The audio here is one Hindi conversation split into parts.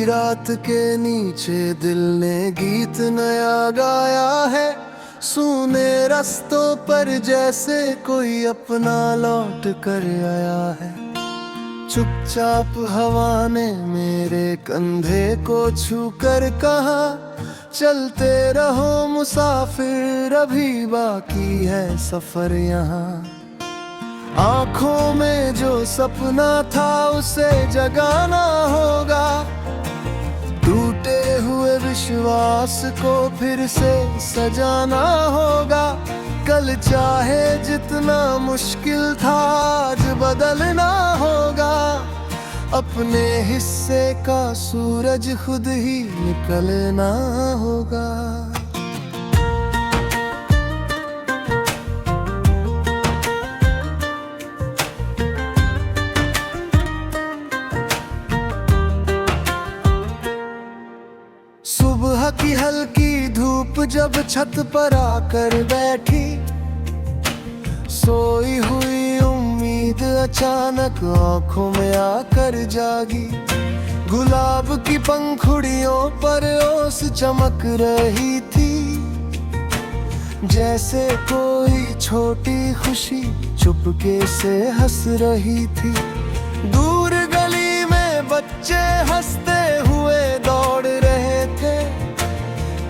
रात के नीचे दिल ने गीत नया गाया है। सूने रास्तों पर जैसे कोई अपना लौट कर आया है। चुपचाप हवा ने मेरे कंधे को छू कर कहा, चलते रहो मुसाफिर, अभी बाकी है सफर यहाँ। आँखों में जो सपना था उसे जगाना होगा, टूटे हुए विश्वास को फिर से सजाना होगा। कल चाहे जितना मुश्किल था आज बदलना होगा, अपने हिस्से का सूरज खुद ही निकलना होगा। सुबह की हल्की धूप जब छत पर आकर बैठी, सोई हुई उम्मीद अचानक आंखों में आकर जागी। गुलाब की पंखुड़ियों पर ओस चमक रही थी, जैसे कोई छोटी खुशी चुपके से हंस रही थी। दूर गली में बच्चे हंसते हुए दौड़ रहे थे,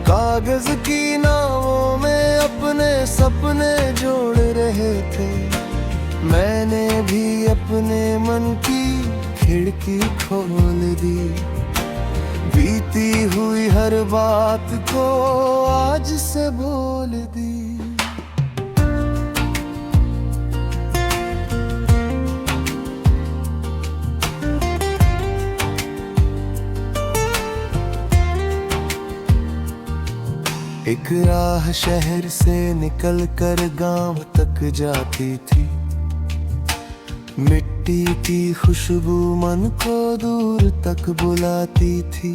कागज की नावों में अपने सपने जोड़ रहे थे। मैंने भी अपने मन की खिड़की खोल दी, बीती हुई हर बात को आज से बोल दी। एक राह शहर से निकल कर गांव तक जाती थी, मिट्टी की खुशबू मन को दूर तक बुलाती थी।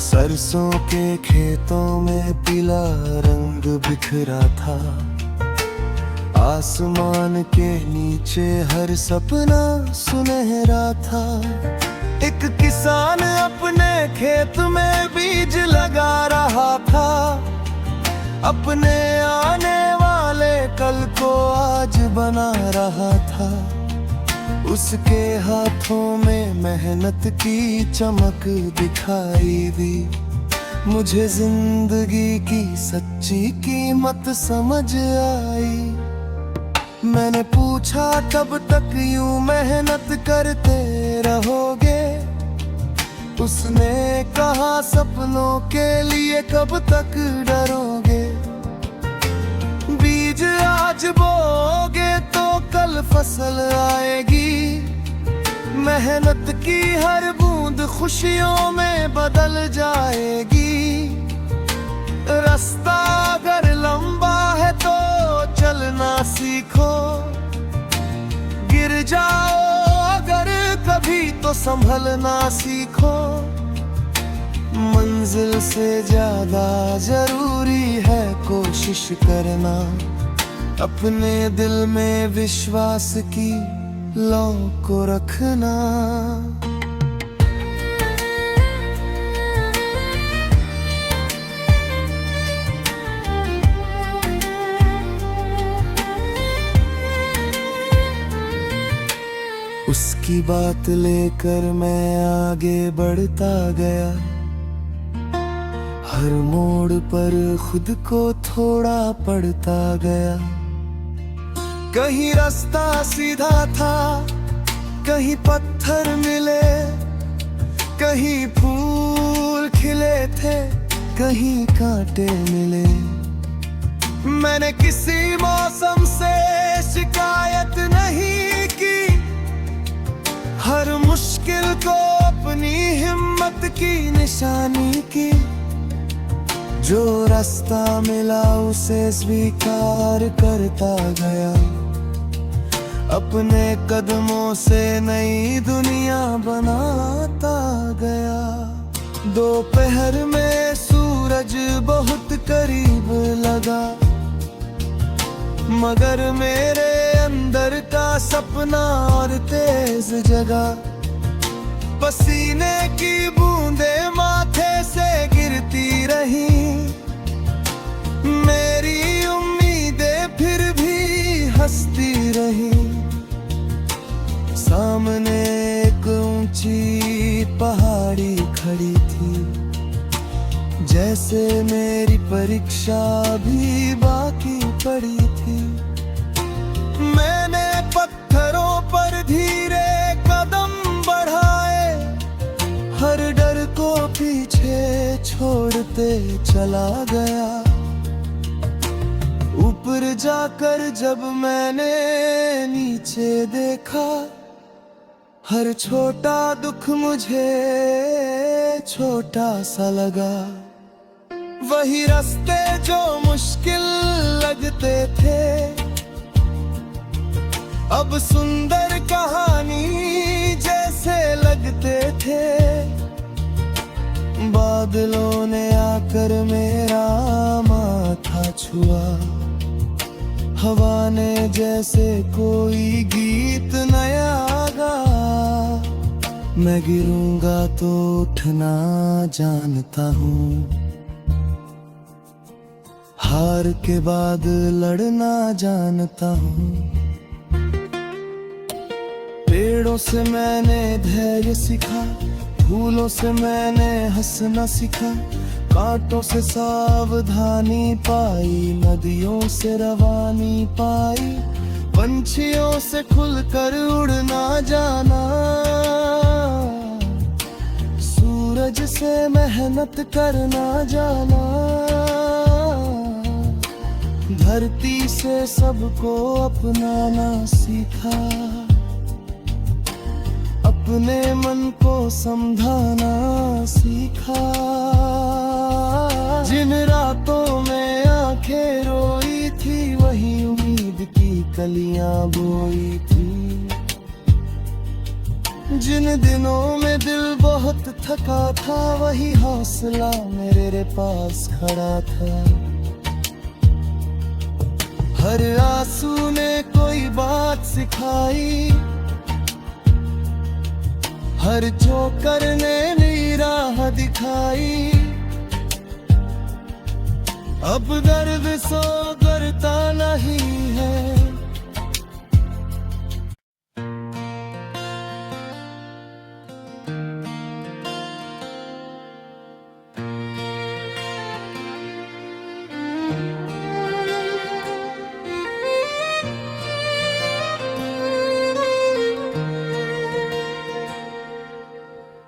सरसों के खेतों में पीला रंग बिखरा था, आसमान के नीचे हर सपना सुनहरा था। एक किसान अपने खेत में बीज लगा रहा था, अपने आने वाले कल को आज बना रहा था। उसके हाथों में मेहनत की चमक दिखाई दी, मुझे जिंदगी की सच्ची कीमत समझ आई। मैंने पूछा कब तक यूं मेहनत करते रहोगे, उसने कहा सपनों के लिए कब तक डरोगे। बीज आज बोओगे तो कल फसल आएगी, मेहनत की हर बूंद खुशियों में बदल जाएगी। रास्ता अगर लंबा है तो चलना सीखो, गिर जाओ अगर कभी तो संभलना सीखो। मंजिल से ज्यादा जरूरी है कोशिश करना, अपने दिल में विश्वास की लौ को रखना। उसकी बात लेकर मैं आगे बढ़ता गया, हर मोड़ पर खुद को थोड़ा पढ़ता गया। कहीं रास्ता सीधा था, कहीं पत्थर मिले, कहीं फूल खिले थे, कहीं कांटे मिले। मैंने किसी मौसम से शिकायत नहीं की, हर मुश्किल को अपनी हिम्मत की निशानी की। जो रास्ता मिला उसे स्वीकार करता गया, अपने कदमों से नई दुनिया बनाता गया। दोपहर में सूरज बहुत करीब लगा, मगर मेरे अंदर का सपना और तेज जगा। पसीने की बूंदे माथे से गिरती रही, मेरी उम्मीदें फिर भी हंसती रही। सामने एक ऊंची पहाड़ी खड़ी थी, जैसे मेरी परीक्षा भी बाकी पड़ी थी। मैंने पत्थरों पर धीरे कदम बढ़ाए, हर डर को पीछे छोड़ते चला गया। ऊपर जाकर जब मैंने नीचे देखा, हर छोटा दुख मुझे छोटा सा लगा। वही रास्ते जो मुश्किल लगते थे, अब सुंदर कहानी जैसे लगते थे। बादलों ने आकर मेरा माथा छुआ, हवा ने जैसे कोई गीत नया गा। मैं गिरूंगा तो उठना जानता हूँ, हार के बाद लड़ना जानता हूँ। पेड़ों से मैंने धैर्य सीखा, फूलों से मैंने हंसना सीखा। कांटों से सावधानी पाई, नदियों से रवानी पाई। पंछियों से खुलकर उड़ना जाना, सूरज से मेहनत करना जाना। धरती से सबको अपनाना सीखा, अपने मन को समझाना सीखा। जिन रातों में आंखें रोई थी, वही उम्मीद की कलियां बोई थी। जिन दिनों में दिल बहुत थका था, वही हौसला मेरे पास खड़ा था। हर आंसू ने कोई बात सिखाई, हर ठोकर ने नई राह दिखाई। अब दर्द सो करता नहीं है।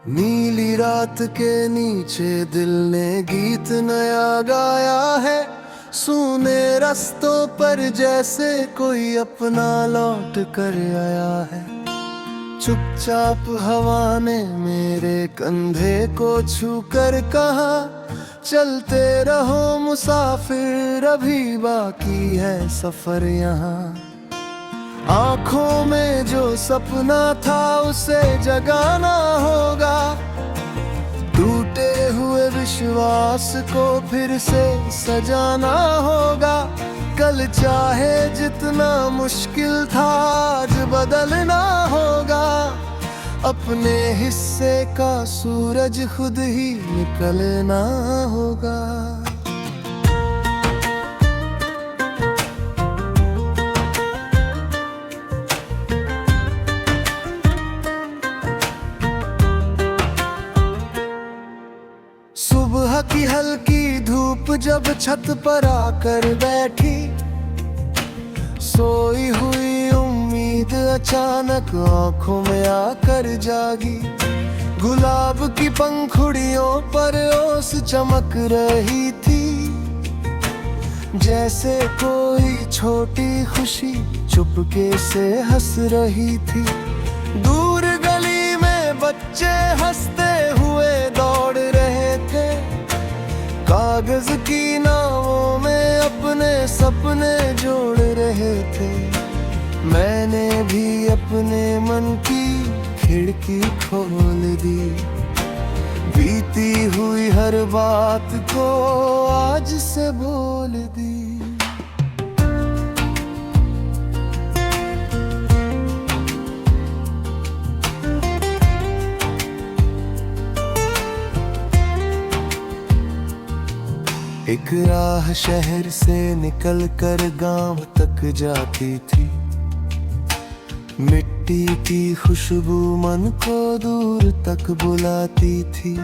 नीली रात के नीचे दिल ने गीत नया गाया है। सूने रास्तों पर जैसे कोई अपना लौट कर आया है। चुपचाप हवा ने मेरे कंधे को छू कर कहा, चलते रहो मुसाफिर, अभी बाकी है सफर यहाँ। आँखों में जो सपना था उसे जगाना होगा, टूटे हुए विश्वास को फिर से सजाना होगा। कल चाहे जितना मुश्किल था आज बदलना होगा, अपने हिस्से का सूरज खुद ही निकलना होगा। सुबह की हल्की धूप जब छत पर आकर बैठी, सोई हुई उम्मीद अचानक आंखों में आकर जागी। गुलाब की पंखुड़ियों पर ओस चमक रही थी, जैसे कोई छोटी खुशी चुपके से हंस रही थी। दूर गली में बच्चे हंसते हुए दौड़ रहे थे, कागज की नावों में अपने सपने जोड़ रहे थे। मैंने भी अपने मन की खिड़की खोल दी, बीती हुई हर बात को आज से बोल दी। एक राह शहर से निकल कर गांव तक जाती थी। मिट्टी की खुशबू मन को दूर तक बुलाती थी।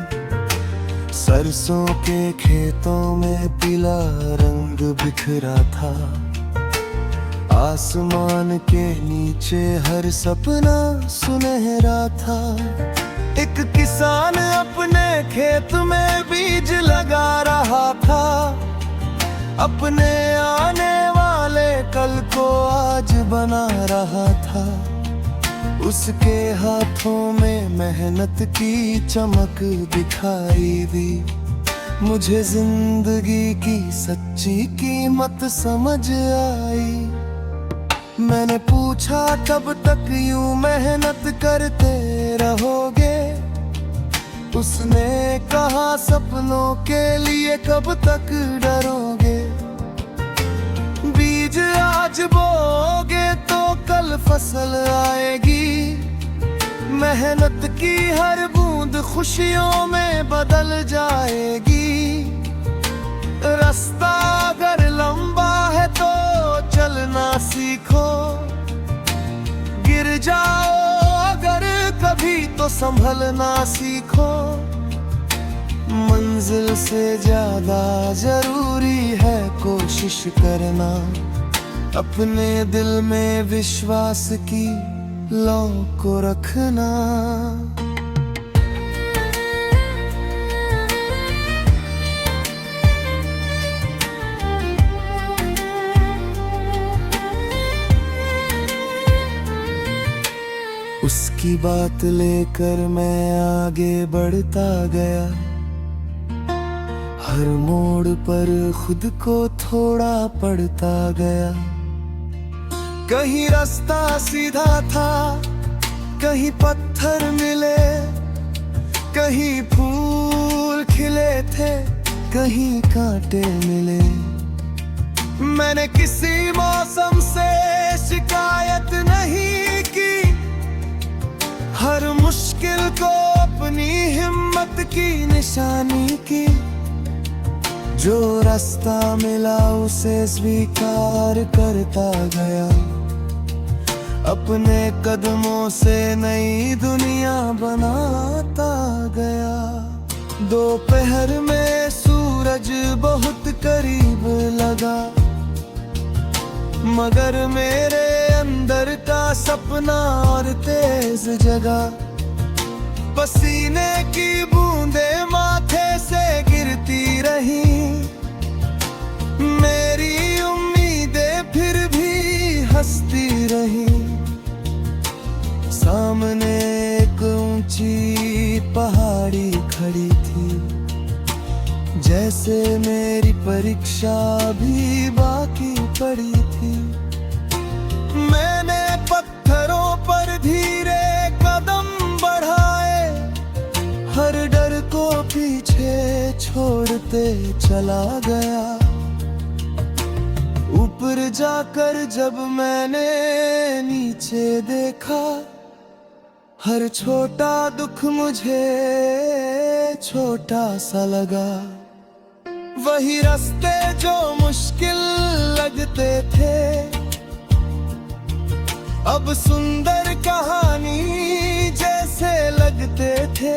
सरसों के खेतों में पीला रंग बिखरा था। आसमान के नीचे हर सपना सुनहरा था। एक किसान अपने खेत में बीज लगा रहा था। अपने आने वाले कल को आज बना रहा था। उसके हाथों में मेहनत की चमक दिखाई दी। मुझे जिंदगी की सच्ची कीमत समझ आई। मैंने पूछा कब तक यूं मेहनत करते रहोगे। उसने कहा सपनों के लिए कब तक डरोगे। बीज आज बोओगे तो कल फसल आएगी। मेहनत की हर बूंद खुशियों में बदल जाएगी। रास्ता अगर लंबा है तो चलना सीखो। गिर जाओ अगर कभी तो संभलना सीखो। मंजिल से ज्यादा जरूरी है कोशिश करना। अपने दिल में विश्वास की लौ को रखना। उसकी बात लेकर मैं आगे बढ़ता गया। हर मोड़ पर खुद को थोड़ा पढ़ता गया। कहीं रास्ता सीधा था, कहीं पत्थर मिले, कहीं फूल खिले थे, कहीं कांटे मिले। मैंने किसी मौसम से शिकायत नहीं की। हर मुश्किल को अपनी हिम्मत की निशानी की। जो रास्ता मिला उसे स्वीकार करता गया। अपने कदमों से नई दुनिया बनाता गया। दोपहर में सूरज बहुत करीब लगा, मगर मेरे अंदर का सपना और तेज जगा। पसीने की बूंदे माथे से गिरती रही। मेरी उम्मीदें फिर भी हंसती रही। सामने एक ऊंची पहाड़ी खड़ी थी। जैसे मेरी परीक्षा भी बाकी पड़ी थी। मैंने पत्थरों पर धीरे कदम बढ़ाए। हर डर को पीछे छोड़ते चला गया। ऊपर जाकर जब मैंने नीचे देखा, हर छोटा दुख मुझे छोटा सा लगा। वही रास्ते जो मुश्किल लगते थे, अब सुंदर कहानी जैसे लगते थे।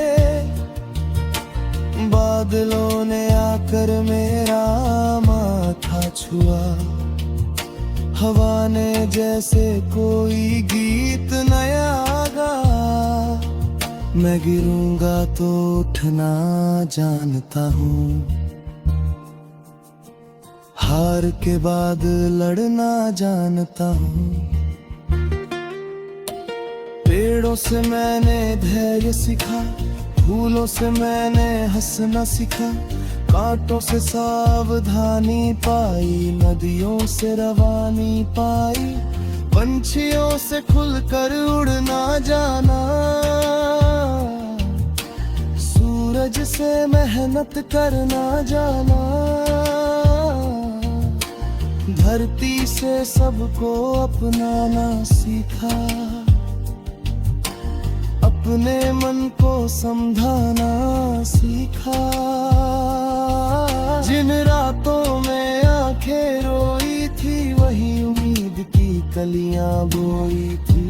बादलों ने आकर मेरा माथा छुआ। हवा ने जैसे कोई गीत नया गा। मैं गिरूंगा तो उठना जानता हूँ। हार के बाद लड़ना जानता हूँ। पेड़ों से मैंने धैर्य सीखा। फूलों से मैंने हंसना सीखा। कांटों से सावधानी पाई। नदियों से रवानी पाई। पंछियों से खुलकर उड़ना जाना। सूरज से मेहनत करना जाना। धरती से सबको अपनाना सीखा। अपने मन को समझाना सीखा। जिन रातों में आंखें रोई थी वही उम्मीद की कलियां बोई थी।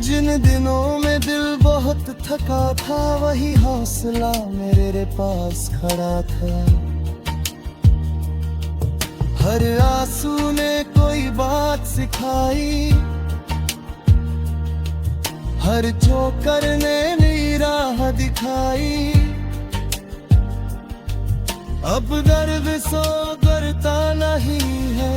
जिन दिनों में दिल बहुत थका था वही हौसला मेरे पास खड़ा था। हर आंसू ने कोई बात सिखाई, हर ठोकर ने नई राह दिखाई। अब दर्द सो करता नहीं है,